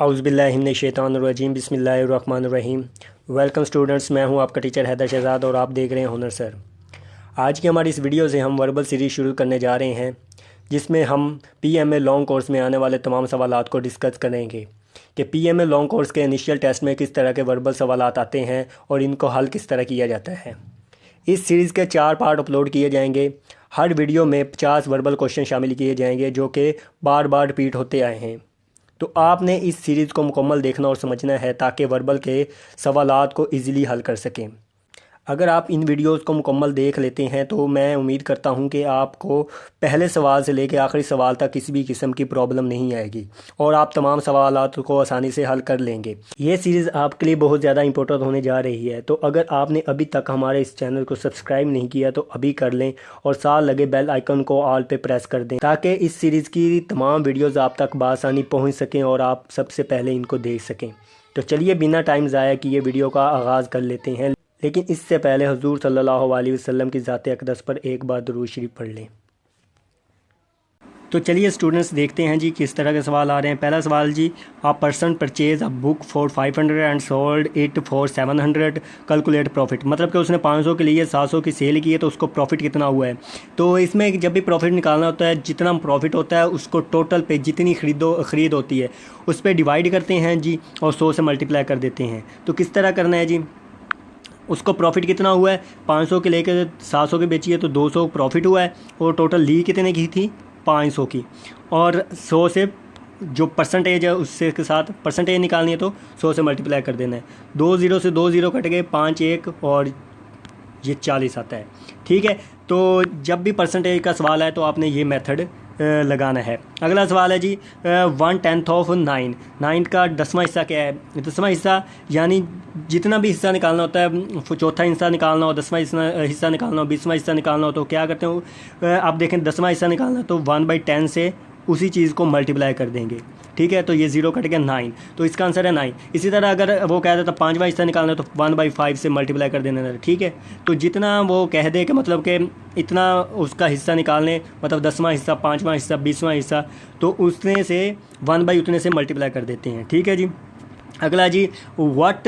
औज़ुबिल्लाहिमिनश्शैतानिर्रजीम बिस्मिल्लाहिर्रहमानिर्रहीम। Welcome students, मैं हूं आपका टीचर हैदर शहजाद और आप देख रहे हैं हुनर सर। आज की हमारी इस वीडियो से हम वर्बल सीरीज़ शुरू करने जा रहे हैं, जिसमें हम पीएमए लॉन्ग कोर्स में आने वाले तमाम सवालात को डिस्कस करेंगे कि पीएमए लॉन्ग कोर्स के इनिशियल टेस्ट में किस तरह के वर्बल सवालात आते हैं और इनको हल किस तरह किया जाता है। इस सीरीज़ के 4 पार्ट अपलोड किए जाएंगे। हर वीडियो में 50 वर्बल क्वेश्चन शामिल किए जाएंगे जो कि बार बार रिपीट होते आए हैं। तो आपने इस सीरीज़ को मुकम्मल देखना और समझना है ताकि वर्बल के सवालात को इजीली हल कर सकें। अगर आप इन वीडियोस को मुकम्मल देख लेते हैं तो मैं उम्मीद करता हूं कि आपको पहले सवाल से लेकर आखिरी सवाल तक किसी भी किस्म की प्रॉब्लम नहीं आएगी और आप तमाम सवालात को आसानी से हल कर लेंगे। ये सीरीज़ आपके लिए बहुत ज़्यादा इंपॉर्टेंट होने जा रही है, तो अगर आपने अभी तक हमारे इस चैनल को सब्सक्राइब नहीं किया तो अभी कर लें और साथ लगे बेल आइकन को ऑल पे प्रेस कर दें ताकि इस सीरीज़ की तमाम वीडियोज़ आप तक बआसानी पहुँच सकें और आप सबसे पहले इनको देख सकें। तो चलिए बिना टाइम ज़ाया किए वीडियो का आगाज़ कर लेते हैं, लेकिन इससे पहले हुजूर सल्लल्लाहु अलैहि वसल्लम की ज़ात अक़दस पर एक बार दुरूद शरीफ पढ़ लें। तो चलिए स्टूडेंट्स देखते हैं जी किस तरह के सवाल आ रहे हैं। पहला सवाल जी, a person purchase a book for 500 and sold it for 700, calculate profit. मतलब कि उसने 500 के लिए 700 की सेल की है तो उसको प्रॉफिट कितना हुआ है। तो इसमें जब भी प्रॉफिट निकालना होता है, जितना प्रॉफिट होता है उसको टोटल पे जितनी ख़रीद होती है उस पर डिवाइड करते हैं जी और 100 से मल्टीप्लाई कर देते हैं। तो किस तरह करना है जी, उसको प्रॉफिट कितना हुआ है, 500 के लेकर 700 की बेची है तो 200 प्रॉफिट हुआ है और टोटल ली कितने की थी, 500 की। और 100 से जो परसेंटेज है उससे के साथ परसेंटेज निकालनी है तो 100 से मल्टीप्लाई कर देना है। 2 0 से 2 0 कट गए, 5 1 और ये 40 आता है। ठीक है, तो जब भी परसेंटेज का सवाल है तो आपने ये मेथड लगाना है। अगला सवाल है जी, 1/10 ऑफ 9 का 10वां हिस्सा क्या है। 10वां हिस्सा यानी जितना भी हिस्सा निकालना होता है, चौथा हिस्सा निकालना हो, 10वां हिस्सा निकालना हो, 20वां हिस्सा निकालना हो तो क्या करते हो, आप देखें 10वां हिस्सा निकालना तो 1/10 से उसी चीज़ को मल्टीप्लाई कर देंगे। ठीक है, तो ये 0 कट गया 9, तो इसका आंसर है 9। इसी तरह अगर वो कह देता 5वां हिस्सा निकालना तो 1/5 से मल्टीप्लाई कर देना है। ठीक है, तो जितना वो कह दे कि मतलब कि इतना उसका हिस्सा निकालने, मतलब 10वां हिस्सा, 5वां हिस्सा, 20वां हिस्सा, तो उसने से 1 उतने से मल्टीप्लाई कर देते हैं। ठीक है जी। अगला जी, वट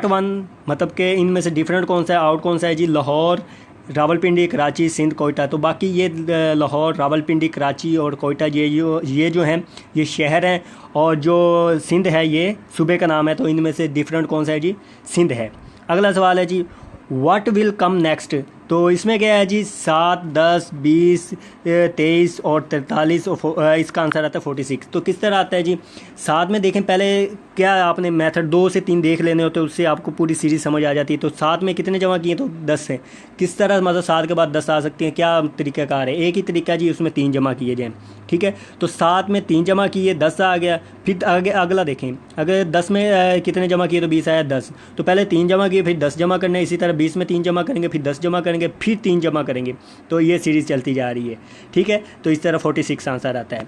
वन, मतलब कि इनमें से डिफरेंट कौन सा है, आउट कौन सा है जी, लाहौर, रावलपिंडी, कराची, सिंध, कोयटा। तो बाकी ये लाहौर, रावलपिंडी, कराची और कोयटा ये जो हैं ये शहर हैं और जो सिंध है ये सूबे का नाम है। तो इनमें से डिफरेंट कौन सा है जी, सिंध है। अगला सवाल है जी, व्हाट विल कम नेक्स्ट। तो इसमें क्या है जी, 7, 10, 20, 23 और 43 और इसका आंसर आता है 46। तो किस तरह आता है जी, साथ में देखें पहले क्या आपने मेथड 2 से 3 देख लेने होते, उससे आपको पूरी सीरीज समझ आ जाती है। तो 7 में कितने जमा किए तो 10 हैं। किस तरह मतलब 7 के बाद 10 आ सकते हैं, क्या तरीक़ाकार है, एक ही तरीका जी, उसमें 3 जमा किए जाएँ। ठीक है, तो 7 में 3 जमा किए 10 आ गया। फिर आगे अगला देखें, अगर 10 में कितने जमा किए तो 20 आया 10, तो पहले 3 जमा किए फिर 10 जमा करना है। इसी तरह 20 में 3 जमा करेंगे फिर 10 जमा करेंगे फिर 3 जमा करेंगे, तो ये सीरीज़ चलती जा रही है। ठीक है, तो इस तरह 46 आंसर आता है।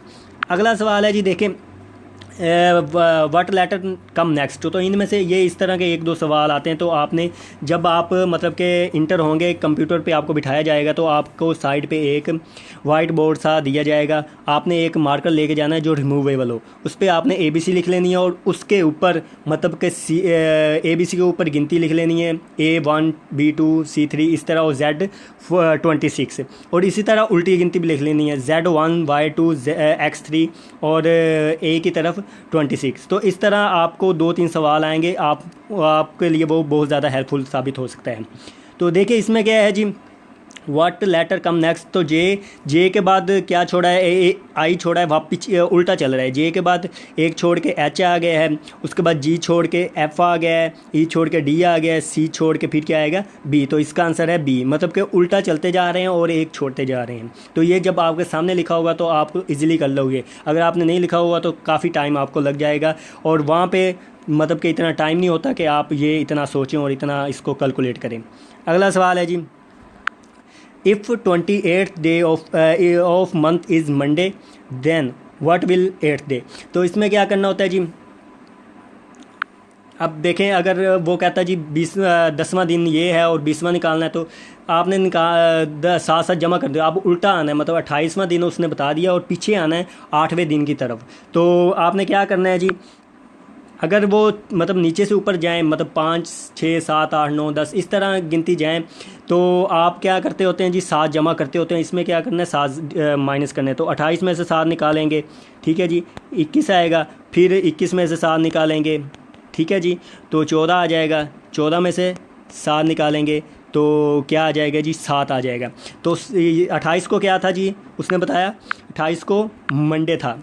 अगला सवाल है जी, देखें व्हाट लेटर कम नेक्स्ट। तो इनमें से ये इस तरह के 1-2 सवाल आते हैं। तो आपने जब आप मतलब के इंटर होंगे, कंप्यूटर पे आपको बिठाया जाएगा तो आपको साइड पे एक वाइट बोर्ड सा दिया जाएगा। आपने एक मार्कर लेके जाना है जो रिमूवेबल हो, उस पर आपने ABC लिख लेनी है और उसके ऊपर मतलब के ABC के ऊपर गिनती लिख लेनी है, A1 B2 C3 इस तरह, और Z26, और इसी तरह उल्टी गिनती भी लिख लेनी है, Z1 Y2 X3 और A की तरफ 26। तो इस तरह आपको 2-3 सवाल आएंगे, आपके लिए वो बहुत ज़्यादा हेल्पफुल साबित हो सकता है। तो देखिए इसमें क्या है जी, व्हाट लेटर कम नेक्स्ट। तो जे के बाद क्या छोड़ा है, आई छोड़ा है, वापिस उल्टा चल रहा है। जे के बाद एक छोड़ के H आ गया है, उसके बाद G छोड़ के F आ गया है, E छोड़ के D आ गया है, C छोड़ के फिर क्या आएगा B। तो इसका आंसर है B, मतलब कि उल्टा चलते जा रहे हैं और एक छोड़ते जा रहे हैं। तो ये जब आपके सामने लिखा होगा तो आप इजीली कर लोगे, अगर आपने नहीं लिखा होगा तो काफ़ी टाइम आपको लग जाएगा और वहाँ पर मतलब कि इतना टाइम नहीं होता कि आप ये इतना सोचें और इतना इसको कैलकुलेट करें। अगला सवाल है जी, If 28th day of month is Monday, then what will 8th day। तो इसमें क्या करना होता है जी, अब देखें, अगर वो कहता है जी 10वां दिन ये है और 20वां निकालना है, तो आपने 7 जमा कर दिया। अब उल्टा आना है, मतलब 28वां दिन उसने बता दिया और पीछे आना है 8वें दिन की तरफ। तो आपने क्या करना है जी, अगर वो मतलब नीचे से ऊपर जाएं, मतलब 5 6 7 8 9 10 इस तरह गिनती जाएं, तो आप क्या करते होते हैं जी, 7 जमा करते होते हैं। इसमें क्या करना है, 7 माइनस करना है। तो 28 में से 7 निकालेंगे, ठीक है जी, 21 आएगा। फिर 21 में से 7 निकालेंगे, ठीक है जी, तो 14 आ जाएगा। 14 में से 7 निकालेंगे तो क्या आ जाएगा जी, 7 आ जाएगा। तो 28 को क्या था जी, उसने बताया 28 को मंडे था।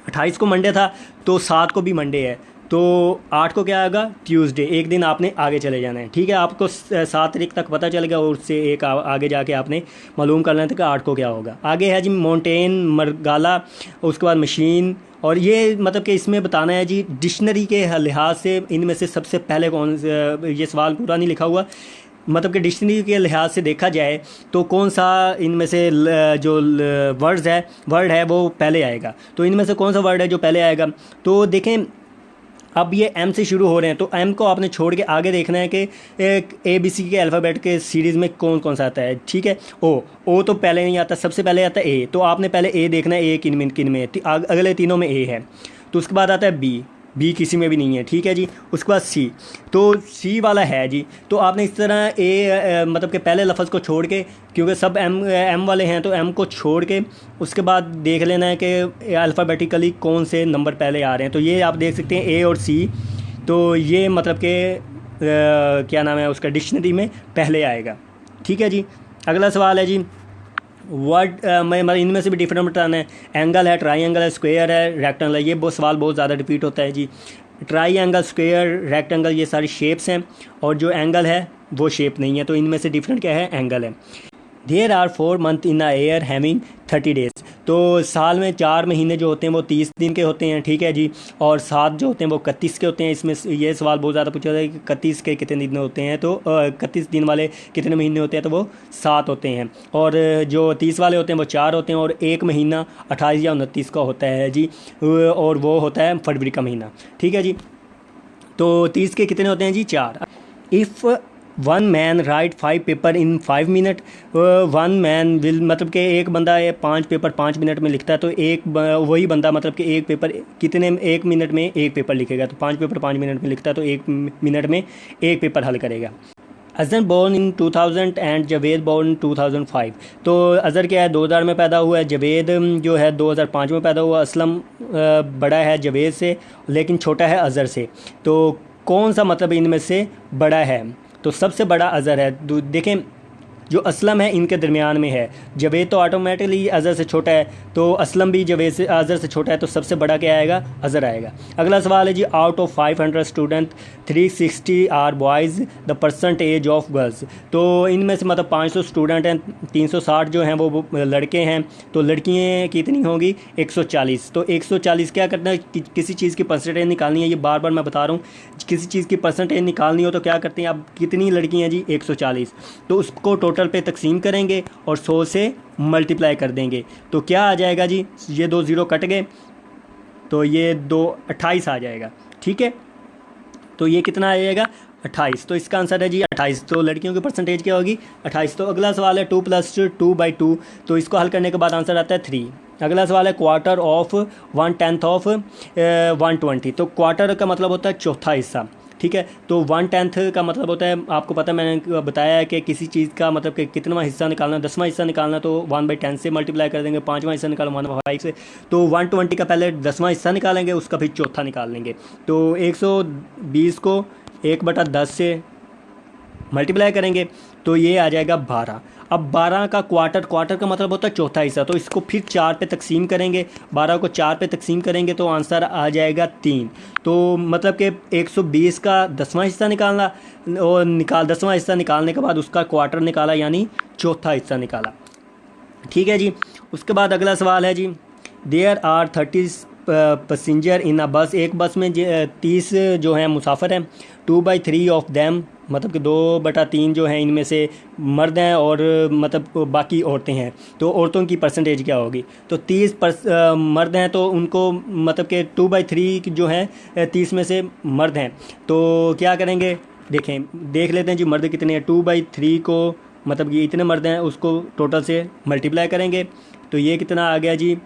28 को मंडे था, तो 7 को भी मंडे है, तो 8 को क्या आएगा, ट्यूसडे। एक दिन आपने आगे चले जाना है, ठीक है। आपको 7 तारीख तक पता चलेगा और उससे एक आगे जाके आपने मालूम करना था कि 8 को क्या होगा। आगे है जी माउंटेन, मरगाला, उसके बाद मशीन। और ये मतलब कि इसमें बताना है जी डिक्शनरी के लिहाज से इनमें से सबसे पहले कौन, ये सवाल पूरा नहीं लिखा हुआ, मतलब कि डिक्शनरी के लिहाज से देखा जाए तो कौन सा इनमें से जो वर्ड है वो पहले आएगा। तो इनमें से कौन सा वर्ड है जो पहले आएगा, तो देखें अब ये एम से शुरू हो रहे हैं, तो एम को आपने छोड़ के आगे देखना है कि ए बी सी के अल्फ़ाबेट के सीरीज़ में कौन कौन सा आता है, ठीक है। ओ तो पहले नहीं आता, सबसे पहले आता है ए, तो आपने पहले ए देखना है, ए किन में अगले तीनों में ए है। तो उसके बाद आता है बी किसी में भी नहीं है, ठीक है जी। उसके बाद सी, तो सी वाला है जी। तो आपने इस तरह मतलब कि पहले लफ्ज़ को छोड़ के, क्योंकि सब एम वाले हैं, तो एम को छोड़ के उसके बाद देख लेना है कि अल्फ़ाबेटिकली कौन से नंबर पहले आ रहे हैं। तो ये आप देख सकते हैं ए और सी, तो ये मतलब कि क्या नाम है उसका, डिक्शनरी में पहले आएगा, ठीक है जी। अगला सवाल है जी वर्ड में मतलब इनमें से भी डिफरेंट बताना है। एंगल है, ट्राई है, स्क्वायर है, रेक्टेंगल है। ये बहुत सवाल बहुत ज़्यादा रिपीट होता है जी। ट्राई एंगल, स्क्वायर, रेक्टेंगल ये सारी शेप्स हैं, और जो एंगल है वो शेप नहीं है। तो इनमें से डिफरेंट क्या है, एंगल है। There are 4 month in a year having 30 days. तो साल में 4 महीने जो होते हैं वो 30 दिन के होते हैं, ठीक है जी। और 7 जो होते हैं वो 31 के होते हैं। इसमें ये सवाल बहुत ज़्यादा पूछा जाता है कि 31 के कितने दिन होते हैं, तो 31 दिन वाले कितने महीने होते हैं, तो वो 7 होते हैं। और जो 30 वाले होते हैं वो 4 होते हैं, और एक महीना 28 या 29 का होता है जी, और वो होता है फरवरी का महीना, ठीक है जी। तो 30 के कितने होते हैं जी, 4। If 1 man right 5 paper in 5 minute, 1 man will मतलब कि एक बंदा 5 पेपर 5 मिनट में लिखता है, तो वही बंदा मतलब कि एक पेपर कितने, 1 मिनट में एक पेपर लिखेगा। तो 5 पेपर 5 मिनट में लिखता है, तो 1 मिनट में एक पेपर हल करेगा। Azhar born in 2000 and Javed born 2005। तो अजहर क्या है 2000 में पैदा हुआ है, जवेद जो है 2005 में पैदा हुआ। असलम बड़ा है जवेद से, लेकिन छोटा है अजहर से। तो कौन सा मतलब इनमें से बड़ा है, तो सबसे बड़ा अज़हर है। देखें जो असलम है इनके दरमियान में है, जवेद तो ऑटोमेटिकली अज़हर से छोटा है, तो असलम भी जवेद से अज़हर से छोटा है, तो सबसे बड़ा क्या आएगा, अज़हर आएगा। अगला सवाल है जी out of 500 student 360 are boys the percentage of girls. तो इनमें से मतलब 500 स्टूडेंट हैं, 360 जो हैं वो लड़के हैं, तो लड़कियाँ कितनी होंगी, 140। तो 140 क्या करना है, किसी चीज़ की परसेंटेज निकालनी है। ये बार बार मैं बता रहा हूँ, किसी चीज़ की परसेंटेज निकालनी हो तो क्या करते हैं, अब कितनी लड़कियाँ जी, 140। तो उसको टोटल पे तकसीम करेंगे और 100 से मल्टीप्लाई कर देंगे, तो क्या आ जाएगा जी, ये 2 ज़ीरो कट गए, तो ये 2 28 आ जाएगा, ठीक है। तो ये कितना आ जाएगा, 28। तो इसका आंसर है जी 28। तो लड़कियों की परसेंटेज क्या होगी, 28। तो अगला सवाल है 2 + 2/2। तो इसको हल करने के बाद आंसर आता है 3। अगला सवाल है क्वार्टर ऑफ 1/10 ऑफ 120। तो क्वार्टर का मतलब होता है चौथा हिस्सा, ठीक है। तो 1/10 का मतलब होता है, आपको पता है मैंने बताया है कि किसी चीज़ का मतलब कि कितनावां हिस्सा निकालना, 10वां हिस्सा निकालना, तो 1/10 से मल्टीप्लाई कर देंगे। 5वां हिस्सा निकालना 1/5 से, तो 120 का पहले 10वां हिस्सा निकालेंगे, उसका फिर चौथा निकाल लेंगे। तो 120 को 1/10 से मल्टीप्लाई करेंगे, तो ये आ जाएगा 12। अब 12 का क्वार्टर का मतलब होता है चौथा हिस्सा, तो इसको फिर 4 पे तकसीम करेंगे। 12 को 4 पे तकसीम करेंगे तो आंसर आ जाएगा 3। तो मतलब कि 120 का 10वां हिस्सा निकालना, और 10वां हिस्सा निकालने के बाद उसका क्वार्टर निकाला, यानी चौथा हिस्सा निकाला, ठीक है जी। उसके बाद अगला सवाल है जी देयर आर 30 पैसेंजर इन अ बस। एक बस में 30 जो हैं मुसाफिर हैं। 2/3 ऑफ दैम मतलब कि 2/3 जो हैं इनमें से मर्द हैं और मतलब बाकी औरतें हैं, तो औरतों की परसेंटेज क्या होगी? तो 30 मर्द हैं तो उनको मतलब कि 2/3 जो हैं 30 में से मर्द हैं, तो क्या करेंगे? देख लेते हैं जी मर्द कितने हैं। 2/3 को मतलब ये इतने मर्द हैं उसको टोटल से मल्टीप्लाई करेंगे, तो ये कितना आ गया जी?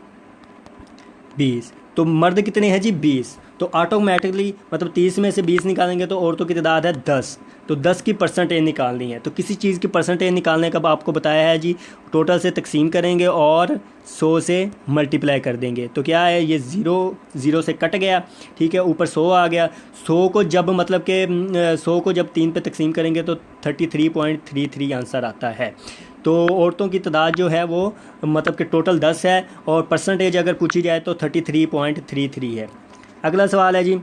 20। तो मर्द कितने हैं जी? 20। तो ऑटोमेटिकली मतलब 30 में से 20 निकालेंगे तो औरतों की तादाद है 10। तो 10 की परसेंटेज निकालनी है। तो किसी चीज़ की परसेंटेज निकालने का आपको बताया है जी, टोटल से तकसीम करेंगे और 100 से मल्टीप्लाई कर देंगे। तो क्या है, ये 0 से कट गया, ठीक है, ऊपर 100 आ गया। 100 को जब मतलब कि 100 को जब 3 पे तकसीम करेंगे तो 33.33 आंसर आता है। तो औरतों की तादाद जो है वो मतलब कि टोटल 10 है और परसेंटेज अगर पूछी जाए तो 33.33 है। अगला सवाल है जी,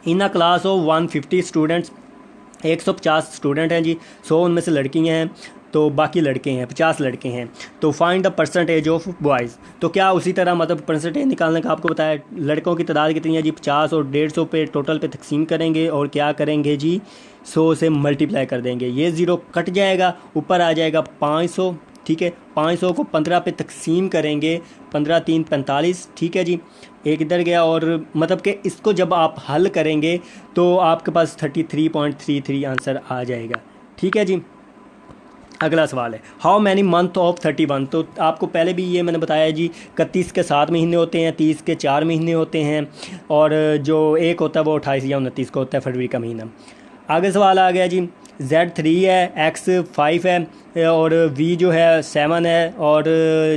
in a class of 150 students, 150 student हैं जी, 100 उनमें से लड़कियां हैं तो बाकी लड़के हैं, 50 लड़के हैं। तो find the percentage of boys. तो क्या उसी तरह मतलब परसेंटेज निकालने का आपको बताया। लड़कों की तादाद कितनी है जी? 50 और 150 पे टोटल पे तकसीम करेंगे और क्या करेंगे जी? 100 से मल्टीप्लाई कर देंगे। ये 0 कट जाएगा, ऊपर आ जाएगा 500, ठीक है। 500 को 15 पे तकसीम करेंगे, 15 3 45, ठीक है जी। एक इधर गया और मतलब कि इसको जब आप हल करेंगे तो आपके पास 33.33 आंसर आ जाएगा, ठीक है जी। अगला सवाल है, हाउ मैनी मंथ ऑफ 31। तो आपको पहले भी ये मैंने बताया जी, 31 के 7 महीने होते हैं, 30 के 4 महीने होते हैं और जो एक होता है वो 28 या 29 को होता है, फरवरी का महीना। आगे सवाल आ गया जी, Z3 है, X 5 है और V जो है 7 है और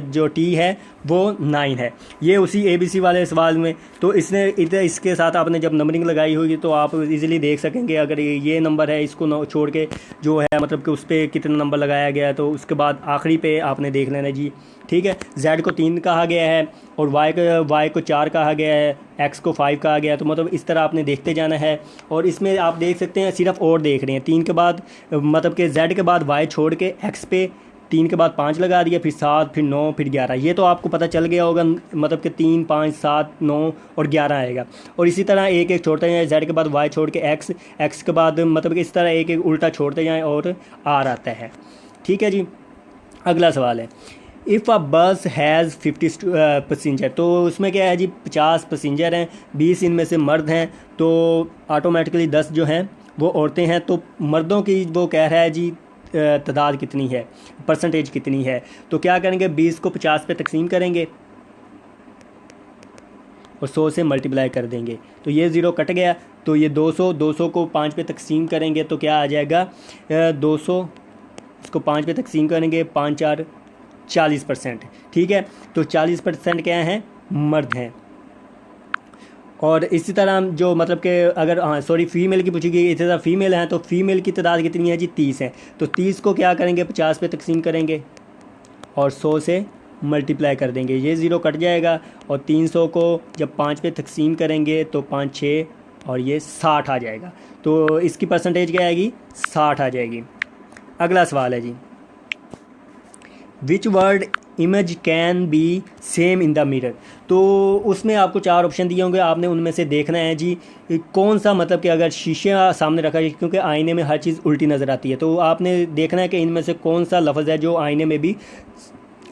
जो T है वो 9 है। ये उसी ABC वाले सवाल में, तो इसने इधर इसके साथ आपने जब नंबरिंग लगाई होगी तो आप इजीली देख सकेंगे। अगर ये नंबर है इसको छोड़ के जो है मतलब कि उस पर कितना नंबर लगाया गया है, तो उसके बाद आखिरी पे आपने देख लेना जी, ठीक है। Z को 3 कहा गया है और Y को 4 कहा गया है, X को 5 कहा गया है। तो मतलब इस तरह आपने देखते जाना है। और इसमें आप देख सकते हैं सिर्फ और देख रहे हैं, 3 के बाद मतलब कि Z के बाद Y छोड़ के X पे 3 के बाद 5 लगा दिया, फिर 7, फिर 9, फिर 11। ये तो आपको पता चल गया होगा मतलब कि 3 5 7 9 और 11 आएगा। और इसी तरह एक एक छोड़ते जाएँ, Z के बाद Y छोड़ के X के बाद मतलब कि इस तरह एक एक उल्टा छोड़ते जाएँ और R आता है, ठीक है जी। अगला सवाल है, इफ़ अ बस हैज़ 50 पैसेंजर। तो उसमें क्या है जी, 50 पैसेंजर हैं, 20 इनमें से मर्द हैं, तो ऑटोमेटिकली 10 जो हैं वो औरतें हैं। तो मर्दों की वो कह रहा है जी तादाद कितनी है, परसेंटेज कितनी है। तो क्या करेंगे, 20 को 50 पे तकसीम करेंगे और 100 से मल्टीप्लाई कर देंगे। तो ये 0 कट गया, तो ये 200 को 5 पे तकसीम करेंगे तो क्या आ जाएगा, 200 इसको 5 पे तकसीम करेंगे, 5 4 40%, ठीक है। तो 40% क्या हैं, मर्द हैं। और इसी तरह जो मतलब कि अगर फीमेल की पूछी गई, इसी तरह फीमेल हैं तो फीमेल की तादाद कितनी है जी, 30 है। तो 30 को क्या करेंगे, 50 पे तकसीम करेंगे और 100 से मल्टीप्लाई कर देंगे। ये 0 कट जाएगा और 300 को जब 5 पे तकसीम करेंगे तो 5 6 और ये 60 आ जाएगा। तो इसकी परसेंटेज क्या आएगी, 60 आ जाएगी। अगला सवाल है जी, which word image can be same in the mirror. तो उसमें आपको 4 ऑप्शन दिए होंगे, आपने उनमें से देखना है जी कौन सा, मतलब कि अगर शीशे सामने रखा है, क्योंकि आईने में हर चीज़ उल्टी नज़र आती है, तो आपने देखना है कि इनमें से कौन सा लफ्ज़ है जो आईने में भी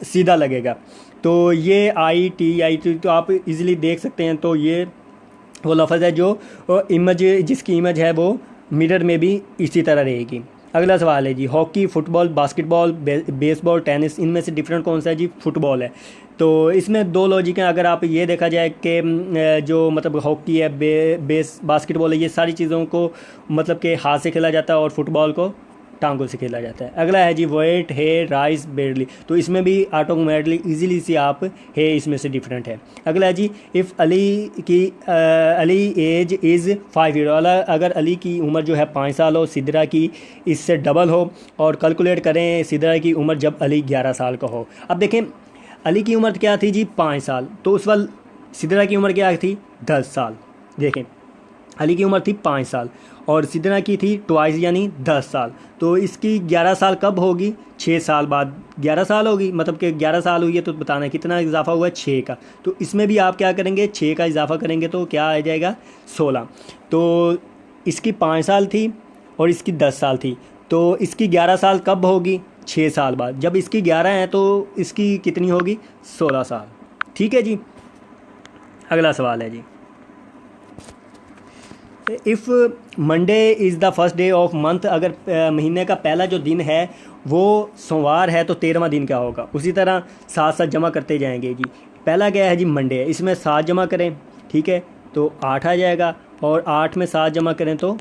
सीधा लगेगा। तो ये ITI तो आप इजीली देख सकते हैं। तो ये वो लफ्ज़ है जो इमेज, जिसकी इमेज है वो मिरर में भी इसी तरह रहेगी। अगला सवाल है जी, hockey, football, basketball, baseball, tennis, इनमें से डिफरेंट कौन सा है जी, फुटबॉल है। तो इसमें 2 लॉजिक हैं। अगर आप ये देखा जाए कि जो मतलब हॉकी है, बास्केटबॉल है, ये सारी चीज़ों को मतलब कि हाथ से खेला जाता है और फुटबॉल को टांगों से खेला जाता है। अगला है जी, वेट, हे, राइस, बेरली। तो इसमें भी ऑटोमेटिकली इजीली से आप हे इसमें से डिफरेंट है। अगला है जी, if Ali age is 5 year. अगर अली की उम्र जो है 5 साल हो, सिदरा की इससे डबल हो, और कैलकुलेट करें सिदरा की उम्र जब अली 11 साल का हो। अब देखें अली की उम्र क्या थी जी, 5 साल, तो उस वक्त सिदरा की उम्र क्या थी, 10 साल। देखें अली की उम्र थी 5 साल और सिदरा की थी ट्वाइस यानी 10 साल। तो इसकी 11 साल कब होगी, 6 साल बाद 11 साल होगी। मतलब कि 11 साल हुई है तो बताना कितना इजाफा हुआ है, 6 का। तो इसमें भी आप क्या करेंगे, 6 का इजाफा करेंगे तो क्या आ जाएगा, 16। तो इसकी 5 साल थी और इसकी 10 साल थी, तो इसकी 11 साल कब होगी? 6 साल बाद। जब इसकी 11 है तो इसकी कितनी होगी? 16 साल। ठीक है जी। अगला सवाल है जी, if Monday is the first day of month, अगर महीने का पहला जो दिन है वो सोमवार है तो 13वां दिन क्या होगा? उसी तरह साथ साथ जमा करते जाएंगे जी। पहला क्या है जी? मंडे है, इसमें 7 जमा करें, ठीक है, तो 8 आ जाएगा, और 8 में 7 जमा करें तो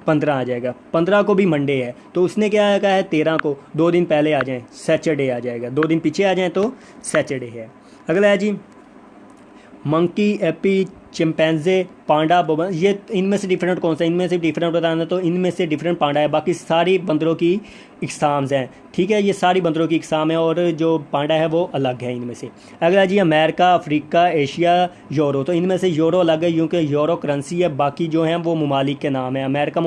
15 आ जाएगा। 15 को भी मंडे है, तो उसने क्या कहा है? 13 को 2 दिन पहले आ जाएं, सैटरडे आ जाएगा। 2 दिन पीछे आ जाएं तो सैटरडे है। अगला है जी, मंकी, एपी, चिंपैंजे, पांडा, बोबन, ये इनमें से डिफरेंट कौन सा? इनमें से डिफरेंट बताना, तो इनमें से डिफरेंट पांडा है, बाकी सारी बंदरों की इकसाम्स हैं। ठीक है, ये सारी बंदरों की इकसाम है, और जो पांडा है वो अलग है इनमें से। अगला जी, अमेरिका, अफ्रीका, एशिया, यूरो, तो इनमें से यूरो अलग है क्योंकि यूरो करेंसी है, बाकी जो हैं वो ममालिक के नाम है। अमेरिका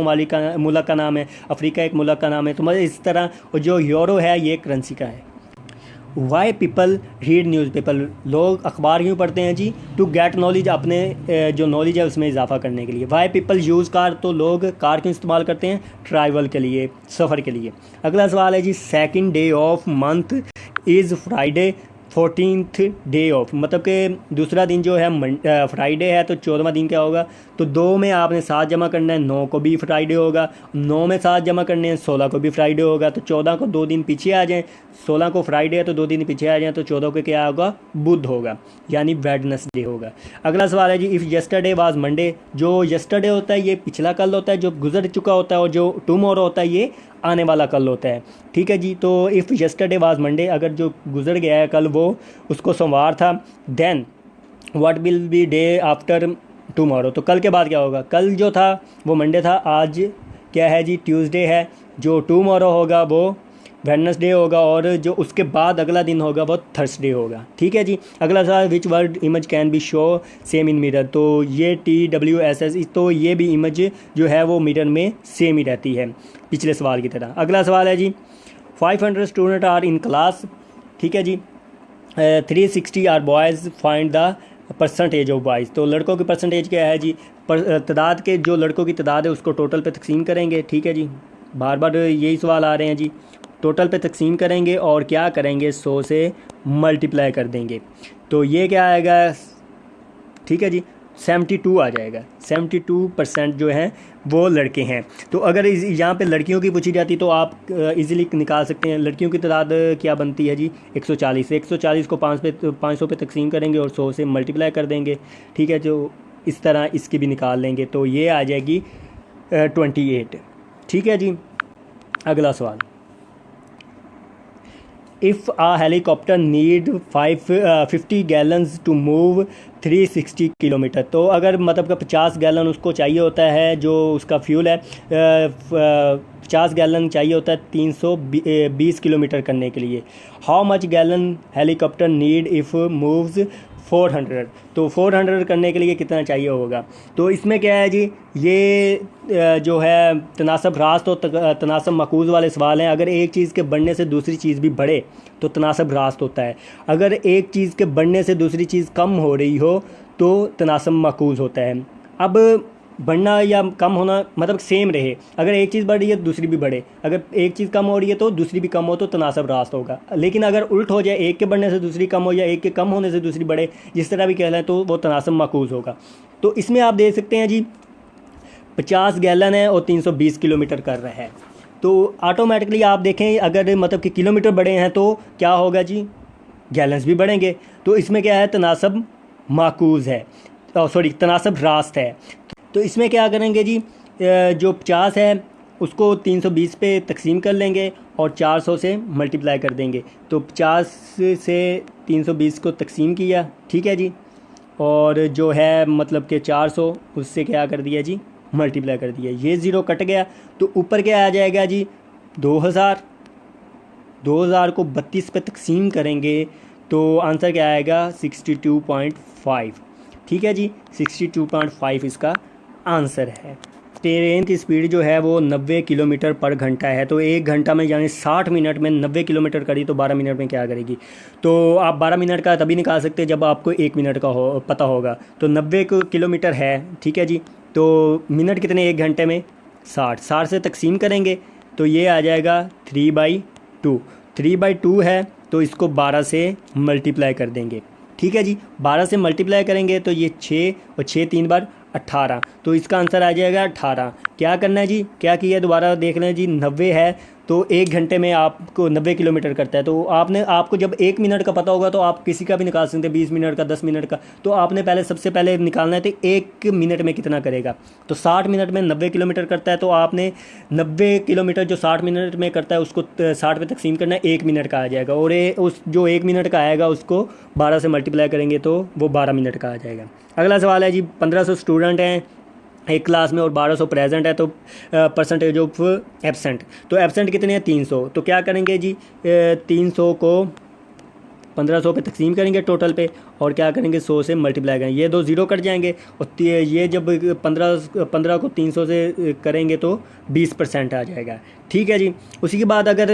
मुल्क का नाम है, अफ्रीका एक मुल्क का नाम है, तो मतलब इस तरह, और जो यूरो है ये करेंसी का है। वाई पीपल रीड न्यूज़पेपर, लोग अखबार क्यों पढ़ते हैं जी? टू गेट नॉलेज, अपने जो नॉलेज है उसमें इजाफा करने के लिए। वाई पीपल यूज़ कार, तो लोग कार क्यों इस्तेमाल करते हैं? ट्रैवल के लिए, सफ़र के लिए। अगला सवाल है जी, second day of month is Friday, 14th day of, मतलब कि दूसरा दिन जो है फ्राइडे है, तो 14वां दिन क्या होगा? तो 2 में आपने 7 जमा करना है, 9 को भी फ्राइडे होगा। 9 में 7 जमा करने हैं, 16 को भी फ्राइडे होगा। तो 14 को 2 दिन पीछे आ जाएं, 16 को फ्राइडे है तो 2 दिन पीछे आ जाएं, तो 14 को क्या होगा? बुध होगा, यानी वेडनेसडे होगा। अगला सवाल है जी, इफ़ यस्टरडे वाज मंडे, जो यस्टरडे होता है ये पिछला कल होता है, जो गुजर चुका होता है, और जो टुमारो होता है ये आने वाला कल होता है। ठीक है जी, तो इफ़ यस्टरडे वाज मंडे, अगर जो गुजर गया है कल वो उसको सोमवार था, then what will be day after tomorrow, तो कल के बाद क्या होगा? कल जो था वो मंडे था, आज क्या है जी? ट्यूसडे है। जो टुमारो होगा वो वेडनेसडे होगा, और जो उसके बाद अगला दिन होगा वो थर्सडे होगा। ठीक है जी। अगला सवाल, विच word image can B show same in mirror, तो ये TWSS, तो ये भी इमेज जो है वो मिरर में सेम ही रहती है पिछले सवाल की तरह। अगला सवाल है जी, 500 स्टूडेंट आर इन क्लास, ठीक है जी, 360 are boys, find the percentage of boys, तो लड़कों की परसेंटेज क्या है जी? तादाद के, जो लड़कों की तादाद है उसको टोटल पे तकसीम करेंगे। ठीक है जी, बार बार यही सवाल आ रहे हैं जी। टोटल पे तकसीम करेंगे और क्या करेंगे? 100 से मल्टीप्लाई कर देंगे, तो ये क्या आएगा? ठीक है जी, 72 आ जाएगा। 72% जो हैं वो लड़के हैं। तो अगर यहाँ पे लड़कियों की पूछी जाती तो आप इजीली निकाल सकते हैं। लड़कियों की तादाद क्या बनती है जी? 140 से 140 को 500 पे तकसीम करेंगे और 100 से मल्टीप्लाई कर देंगे। ठीक है, जो इस तरह इसकी भी निकाल लेंगे, तो ये आ जाएगी 28। ठीक है जी। अगला सवाल, if a helicopter need 50 gallons to move 360 kilometre, तो अगर मतलब का 50 गैलन उसको चाहिए होता है, जो उसका फ्यूल है 50 गैलन चाहिए होता है 320 किलोमीटर करने के लिए। How much gallon helicopter need if moves 400, तो 400 करने के लिए कितना चाहिए होगा? तो इसमें क्या है जी, ये जो है तनासब रास्त और तनासब मकूज़ वाले सवाल हैं। अगर एक चीज़ के बढ़ने से दूसरी चीज़ भी बढ़े तो तनासब रास्त होता है। अगर एक चीज़ के बढ़ने से दूसरी चीज़ कम हो रही हो तो तनासब मकूज़ होता है। अब बढ़ना या कम होना मतलब सेम रहे, अगर एक चीज़ बढ़ रही है दूसरी भी बढ़े, अगर एक चीज़ कम हो रही है तो दूसरी भी कम हो, तो तनासब रास्त होगा। लेकिन अगर उल्ट हो जाए, एक के बढ़ने से दूसरी कम हो या एक के कम होने से दूसरी बढ़े, जिस तरह भी कहलाए, तो वो तनासब मकूज़ होगा। तो इसमें आप देख सकते हैं जी 50 गैलन है और 320 किलोमीटर कर रहा है, तो ऑटोमेटिकली आप देखें अगर मतलब कि किलोमीटर बढ़े हैं तो क्या होगा जी, गैलन्स भी बढ़ेंगे। तो इसमें क्या है, तनासब माकूज़ है, सॉरी तनासब रास्त है। तो इसमें क्या करेंगे जी, जो 50 है उसको 320 पे तकसीम कर लेंगे और 400 से मल्टीप्लाई कर देंगे। तो 50 से 320 को तकसीम किया, ठीक है जी, और जो है मतलब कि 400 उससे क्या कर दिया जी, मल्टीप्लाई कर दिया। ये ज़ीरो कट गया तो ऊपर क्या आ जाएगा जी, 2000 को 32 पे तकसीम करेंगे तो आंसर क्या आएगा, 62.5। ठीक है जी, 62.5 इसका आंसर है। ट्रेन की स्पीड जो है वो 90 किलोमीटर पर घंटा है, तो 1 घंटा में यानी 60 मिनट में 90 किलोमीटर करी तो 12 मिनट में क्या करेगी? तो आप 12 मिनट का तभी निकाल सकते हैं जब आपको 1 मिनट का पता होगा। तो 90 किलोमीटर है, ठीक है जी, तो मिनट कितने 1 घंटे में? 60, 60 से तकसीम करेंगे तो ये आ जाएगा 3/2। 3/2 है तो इसको 12 से मल्टीप्लाई कर देंगे। ठीक है जी, 12 से मल्टीप्लाई करेंगे तो ये 6 और 6 3 बार 18, तो इसका आंसर आ जाएगा 18। क्या करना है जी, क्या किया दोबारा देख लें जी। 90 है तो 1 घंटे में आपको 90 किलोमीटर करता है। तो आपको जब 1 मिनट का पता होगा तो आप किसी का भी निकाल सकते हैं, 20 मिनट का, 10 मिनट का। तो आपने सबसे पहले निकालना है तो 1 मिनट में कितना करेगा। तो 60 मिनट में 90 किलोमीटर करता है, तो आपने 90 किलोमीटर जो 60 मिनट में करता है उसको 60 पे तकसीम करना है, 1 मिनट का आ जाएगा। और उस जो 1 मिनट का आएगा उसको 12 से मल्टीप्लाई करेंगे तो वो 12 मिनट का आ जाएगा। अगला सवाल है जी, 1500 स्टूडेंट हैं एक क्लास में और 1200 प्रेजेंट है, तो परसेंटेज ऑफ एब्सेंट। तो एब्सेंट कितने हैं, 300। तो क्या करेंगे जी, 300 को 1500 पे तकसीम करेंगे टोटल पे, और क्या करेंगे 100 से मल्टीप्लाई करेंगे। ये 2 ज़ीरो कट जाएंगे और ये जब 15 को 300 से करेंगे तो 20% आ जाएगा। ठीक है जी। उसी के बाद अगर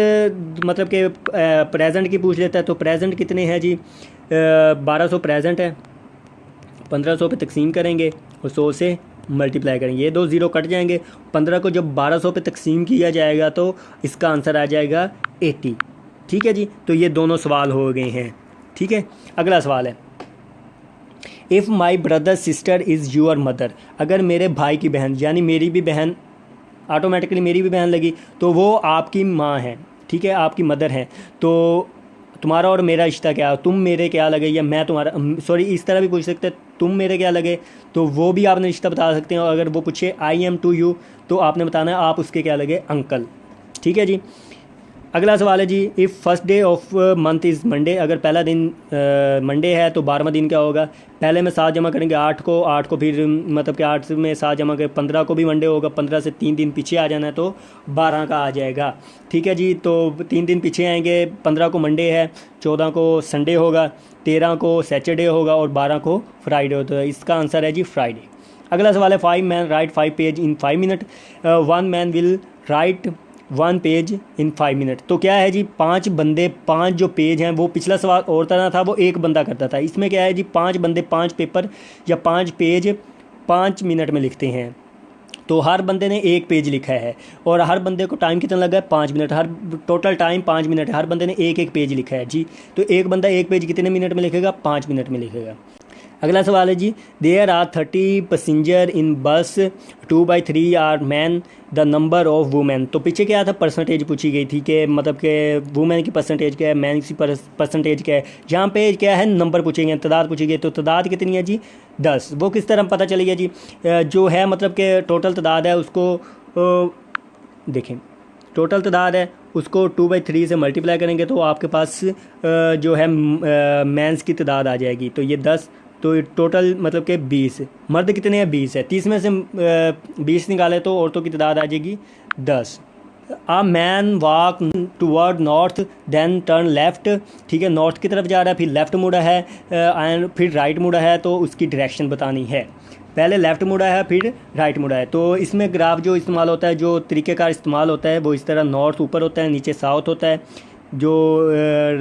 मतलब कि प्रेजेंट की पूछ लेता है तो प्रेजेंट कितने हैं जी, 1200 प्रेजेंट है, 1500 पे तकसीम करेंगे और 100 से मल्टीप्लाई करेंगे। ये 2 ज़ीरो कट जाएंगे। 15 को जब 1200 पे तकसीम किया जाएगा तो इसका आंसर आ जाएगा 80। ठीक है जी, तो ये दोनों सवाल हो गए हैं। ठीक है, अगला सवाल है, if my brother sister is your mother. अगर मेरे भाई की बहन, यानी मेरी भी बहन, ऑटोमेटिकली मेरी भी बहन लगी, तो वो आपकी माँ है। ठीक है, आपकी मदर है। तो तुम्हारा और मेरा रिश्ता क्या है, तुम मेरे क्या लगे या मैं तुम्हारा, सॉरी इस तरह भी पूछ सकते हैं, तुम मेरे क्या लगे, तो वो भी आपने रिश्ता बता सकते हैं। और अगर वो पूछे आई एम टू यू तो आपने बताना है आप उसके क्या लगे, अंकल। ठीक है जी। अगला सवाल है जी, if first day of month is Monday. अगर पहला दिन मंडे है तो 12वां दिन क्या होगा। पहले में 7 जमा करेंगे, 8 को फिर मतलब कि 8 में 7 जमा करें, 15 को भी मंडे होगा, 15 से 3 दिन पीछे आ जाना है तो 12 का आ जाएगा। ठीक है जी, तो 3 दिन पीछे आएंगे। 15 को मंडे है, 14 को संडे होगा, 13 को सैटरडे होगा और 12 को फ्राइडे होता है। इसका आंसर है जी फ्राइडे। अगला सवाल है, 5 man right 5 page in 5 minute, 1 man will write 1 page in 5 minute. तो क्या है जी, 5 बंदे 5 जो पेज हैं, वो पिछला सवाल और तरह था, वो एक बंदा करता था। इसमें क्या है जी, 5 बंदे 5 पेपर या 5 पेज 5 मिनट में लिखते हैं। तो हर बंदे ने 1 पेज लिखा है और हर बंदे को टाइम कितना लगा है, 5 मिनट। हर टोटल टाइम 5 मिनट है। हर बंदे ने 1 पेज लिखा है जी। तो एक बंदा 1 पेज कितने मिनट में लिखेगा, 5 मिनट में लिखेगा। अगला सवाल है जी, there are 30 passenger in bus, 2/3 are man, the number of women. तो पीछे क्या था, परसेंटेज पूछी गई थी कि मतलब कि वुमेन की परसेंटेज क्या है, मैन की परसेंटेज क्या है। यहाँ पे क्या है, नंबर पूछे गए, तादाद पूछी गई। तो तादाद कितनी है जी, 10। वो किस तरह पता चलेगा जी, जो है मतलब कि टोटल तादाद है उसको देखें, टोटल तादाद है उसको 2/3 से मल्टीप्लाई करेंगे तो आपके पास जो है मैंस की तादाद आ जाएगी। तो ये 10, तो टोटल मतलब कि 20। मर्द कितने हैं, 20 है। 30 में से 20 निकाले तो औरतों की तादाद आ जाएगी 10। A man walk toward north then turn left. ठीक है, नॉर्थ की तरफ जा रहा है, फिर लेफ़्ट मुड़ा है एंड फिर राइट मुड़ा है, तो उसकी डायरेक्शन बतानी है। पहले लेफ़्ट मुड़ा है फिर राइट मुड़ा है। तो इसमें ग्राफ जो इस्तेमाल होता है, जो तरीक़ेकार इस्तेमाल होता है, वो इस तरह नॉर्थ ऊपर होता है, नीचे साउथ होता है, जो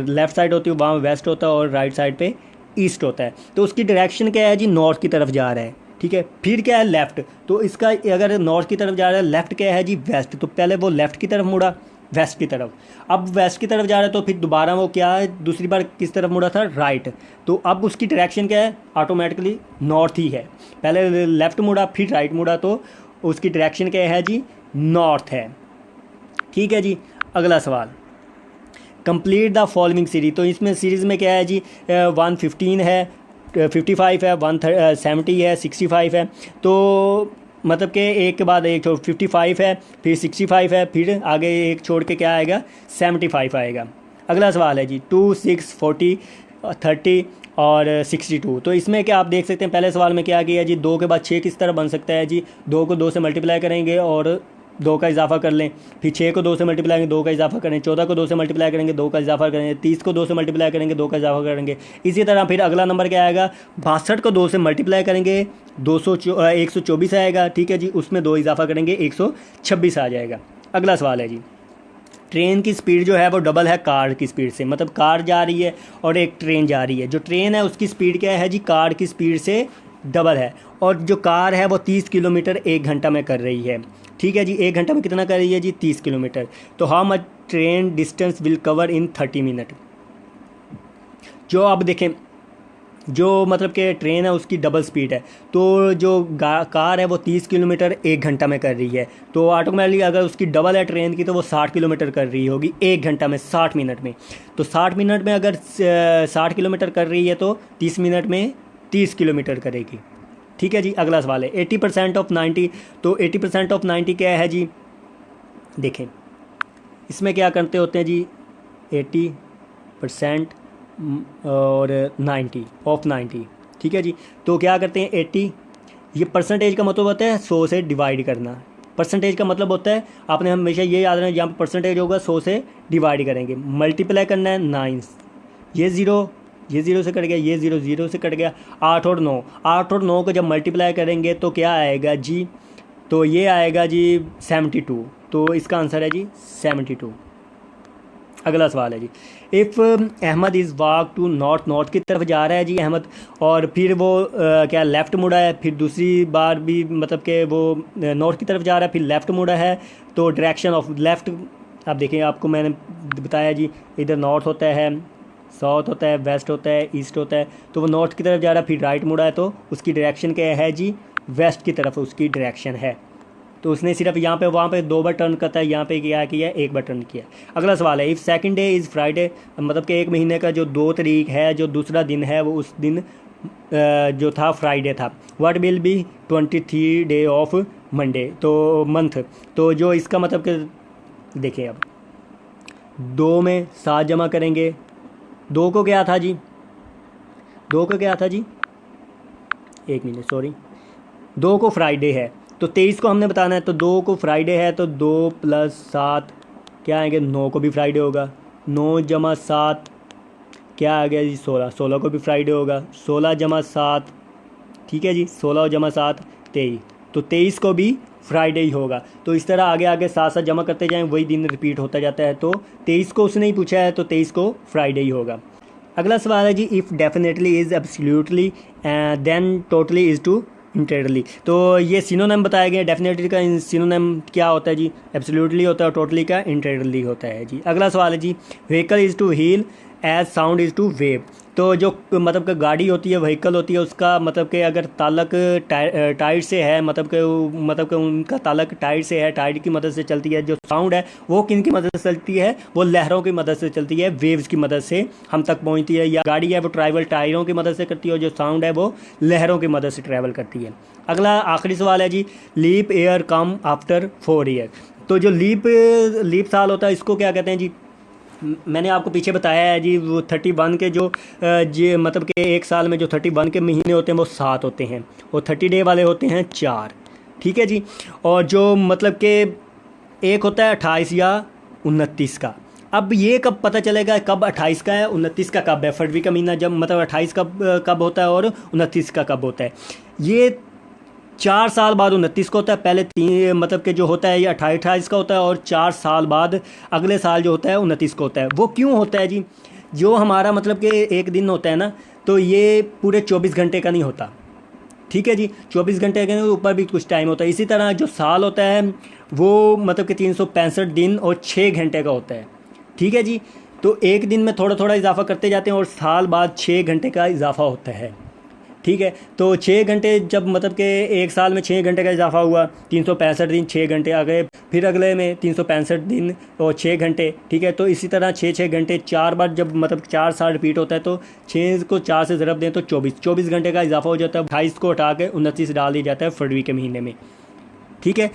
लेफ़्ट साइड होती है वहाँ वेस्ट होता है और राइट साइड पे ईस्ट होता है। तो उसकी डायरेक्शन क्या है जी, नॉर्थ की तरफ जा रहा है। ठीक है, फिर क्या है लेफ़्ट, तो इसका अगर नॉर्थ की तरफ जा रहा है, लेफ़्ट क्या है जी, वेस्ट। तो पहले वो लेफ़्ट की तरफ मुड़ा, वेस्ट की तरफ। अब वेस्ट की तरफ जा रहा है तो फिर दोबारा वो क्या है, दूसरी बार किस तरफ मुड़ा था, राइट। तो अब उसकी डायरेक्शन क्या है, ऑटोमेटिकली नॉर्थ ही है। पहले लेफ़्ट मुड़ा फिर राइट मुड़ा, तो उसकी डायरेक्शन क्या है जी, नॉर्थ है। ठीक है जी। अगला सवाल, कंप्लीट द फॉलोइंग सीरीज। तो इसमें सीरीज़ में क्या है जी, 115 है, 55 है, 170 है, 65 है। तो मतलब कि एक के बाद एक छोड़, 55 है फिर 65 है, फिर आगे एक छोड़ के क्या आएगा, 75 आएगा। अगला सवाल है जी, 2, 6, 40, 30 और 62। तो इसमें क्या आप देख सकते हैं, पहले सवाल में क्या किया जी, 2 के बाद 6 किस तरह बन सकता है जी, 2 को 2 से मल्टीप्लाई करेंगे और 2 का इजाफा कर लें, फिर 6 को 2 से मल्टीप्लाई करेंगे, 2 का इजाफा करें, 14 को 2 से मल्टीप्लाई करेंगे, 2 का इजाफा करेंगे, 30 को 2 से मल्टीप्लाई करेंगे, 2 का इजाफा करेंगे। इसी तरह फिर अगला नंबर क्या आएगा, 62 को 2 से मल्टीप्लाई करेंगे, 124 आएगा। ठीक है जी, उसमें 2 इजाफा करेंगे, 126 आ जाएगा। अगला सवाल है जी, ट्रेन की स्पीड जो है वो डबल है कार की स्पीड से। मतलब कार जा रही है और एक ट्रेन जा रही है। जो ट्रेन है उसकी स्पीड क्या है जी, कार की स्पीड से डबल है। और जो कार है वो 30 किलोमीटर 1 घंटा में कर रही है। ठीक है जी, 1 घंटा में कितना कर रही है जी? 30 किलोमीटर। तो how much train distance will cover in 30 minute. जो आप देखें, जो मतलब कि ट्रेन है उसकी डबल स्पीड है, तो जो कार है वो 30 किलोमीटर 1 घंटा में कर रही है, तो ऑटोमेटिकली अगर उसकी डबल है ट्रेन की तो वो 60 किलोमीटर कर रही होगी 1 घंटा में, 60 मिनट में। तो 60 मिनट में अगर 60 किलोमीटर कर रही है तो 30 मिनट में 30 किलोमीटर करेगी। ठीक है जी, अगला सवाल है 80% ऑफ 90। तो 80% ऑफ 90 क्या है जी? देखें इसमें क्या करते होते हैं जी, 80% और 90 ऑफ 90। ठीक है जी, तो क्या करते हैं 80, ये परसेंटेज का मतलब होता है 100 से डिवाइड करना। परसेंटेज का मतलब होता है, आपने हमेशा ये याद रखना, जहाँ पर परसेंटेज होगा 100 से डिवाइड करेंगे, मल्टीप्लाई करना है 9, ये ज़ीरो से कट गया, ये ज़ीरो से कट गया, 8 और 9, 8 और 9 को जब मल्टीप्लाई करेंगे तो क्या आएगा जी? तो ये आएगा जी 72। तो इसका आंसर है जी 72। अगला सवाल है जी, if Ahmad is walk to north की तरफ जा रहा है जी अहमद, और फिर वो क्या लेफ़्ट मुड़ा है, फिर दूसरी बार भी मतलब कि वो नॉर्थ की तरफ जा रहा है, फिर लेफ़्ट मुड़ा है, तो डायरेक्शन ऑफ लेफ़्ट आप देखें, आपको मैंने बताया जी, इधर नॉर्थ होता है, साउथ होता है, वेस्ट होता है, ईस्ट होता है, तो वो नॉर्थ की तरफ जा रहा है, फिर राइट मुड़ा है, तो उसकी डायरेक्शन क्या है जी? वेस्ट की तरफ उसकी डायरेक्शन है। तो उसने सिर्फ यहाँ पे वहाँ पे 2 बार टर्न करता है, यहाँ पे क्या किया? 1 बार टर्न किया। अगला सवाल है, if second day is Friday, मतलब कि एक महीने का जो 2 तारीख है, जो दूसरा दिन है वो उस दिन जो था फ्राइडे था, what will B 23 day of Monday, तो मंथ। तो जो इसका मतलब कि देखें, अब 2 में 7 जमा करेंगे, 2 को क्या था जी? 2 को क्या था जी? 1 मिनट सॉरी, 2 को फ्राइडे है, तो 23 को हमने बताना है, तो 2 को फ्राइडे है, तो 2 + 7 क्या आएंगे? 9 को भी फ्राइडे होगा, 9 + 7 क्या आ गया जी? 16, 16 को भी फ्राइडे होगा, 16 + 7 ठीक है जी, 16 + 7 23, तो 23 को भी फ्राइडे ही होगा। तो इस तरह आगे आगे साथ साथ जमा करते जाएं, वही दिन रिपीट होता जाता है। तो 23 को उसने ही पूछा है, तो 23 को फ्राइडे ही होगा। अगला सवाल है जी, if definitely is absolutely then totally is to entirely. तो ये सिनोनिम बताया गया, डेफिनेटली का सिनोनिम क्या होता है जी? एब्सोल्युटली होता है, और टोटली का इंटरली होता है जी। अगला सवाल है जी, vehicle is to wheel as sound is to wave. तो जो मतलब कि गाड़ी होती है, व्हीकल होती है, उसका मतलब कि अगर ताल्लुक टायर से है, मतलब कि उनका ताल्लुक टायर से है, टायर की मदद से चलती है। जो साउंड है वो किन की मदद से चलती है? वो लहरों की मदद से चलती है, वेव्स की मदद से हम तक पहुंचती है। या गाड़ी है वो ट्रैवल टायरों की मदद से करती है, और जो साउंड है वो लहरों की मदद से ट्रैवल करती है। अगला आखिरी सवाल है जी, leap year come after 4 year. तो जो लीप साल होता है, इसको क्या कहते हैं जी? मैंने आपको पीछे बताया है जी, वो 31 के जो मतलब कि एक साल में जो 31 के महीने होते हैं वो 7 होते हैं, और 30 डे वाले होते हैं 4। ठीक है जी, और जो मतलब कि एक होता है 28 या 29 का। अब ये कब पता चलेगा कब 28 का है, 29 का कब है? फरवरी का महीना जब मतलब 28 कब होता है और 29 का कब होता है? ये 4 साल बाद 29 का होता है। पहले 3 मतलब कि जो होता है ये 28 का होता है, और 4 साल बाद अगले साल जो होता है 29 का होता है। वो क्यों होता है जी? जो हमारा मतलब कि एक दिन होता है ना, तो ये पूरे 24 घंटे का नहीं होता। ठीक है जी, 24 घंटे के ऊपर भी कुछ टाइम होता है। इसी तरह जो साल होता है वो मतलब कि 365 दिन और 6 घंटे का होता है। ठीक है जी, तो एक दिन में थोड़ा थोड़ा इजाफा करते जाते हैं, और साल बाद 6 घंटे का इजाफा होता है। ठीक है, तो 6 घंटे जब मतलब कि एक साल में 6 घंटे का इजाफा हुआ, 365 दिन 6 घंटे आ गए, फिर अगले में 365 दिन और 6 घंटे। ठीक है, तो इसी तरह 6 घंटे 4 बार जब मतलब 4 साल रिपीट होता है, तो 6 को 4 से ज़रब दें तो 24 घंटे का इजाफा हो जाता है। 28 को हटा के 29 डाल दिया जाता है फरवरी के महीने में। ठीक है,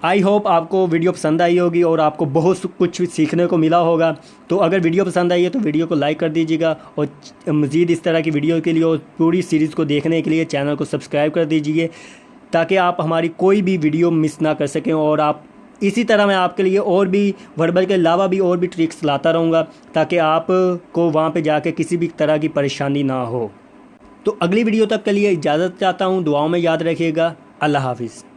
आई होप आपको वीडियो पसंद आई होगी और आपको बहुत कुछ सीखने को मिला होगा। तो अगर वीडियो पसंद आई है तो वीडियो को लाइक कर दीजिएगा, और मज़ीद इस तरह की वीडियो के लिए और पूरी सीरीज़ को देखने के लिए चैनल को सब्सक्राइब कर दीजिए, ताकि आप हमारी कोई भी वीडियो मिस ना कर सकें। और आप इसी तरह मैं आपके लिए और भी वर्बल के अलावा भी और भी ट्रिक्स लाता रहूँगा, ताकि आप को वहाँ पर जाके किसी भी तरह की परेशानी ना हो। तो अगली वीडियो तक के लिए इजाज़त चाहता हूँ, दुआओं में याद रखिएगा। अल्लाह हाफिज़।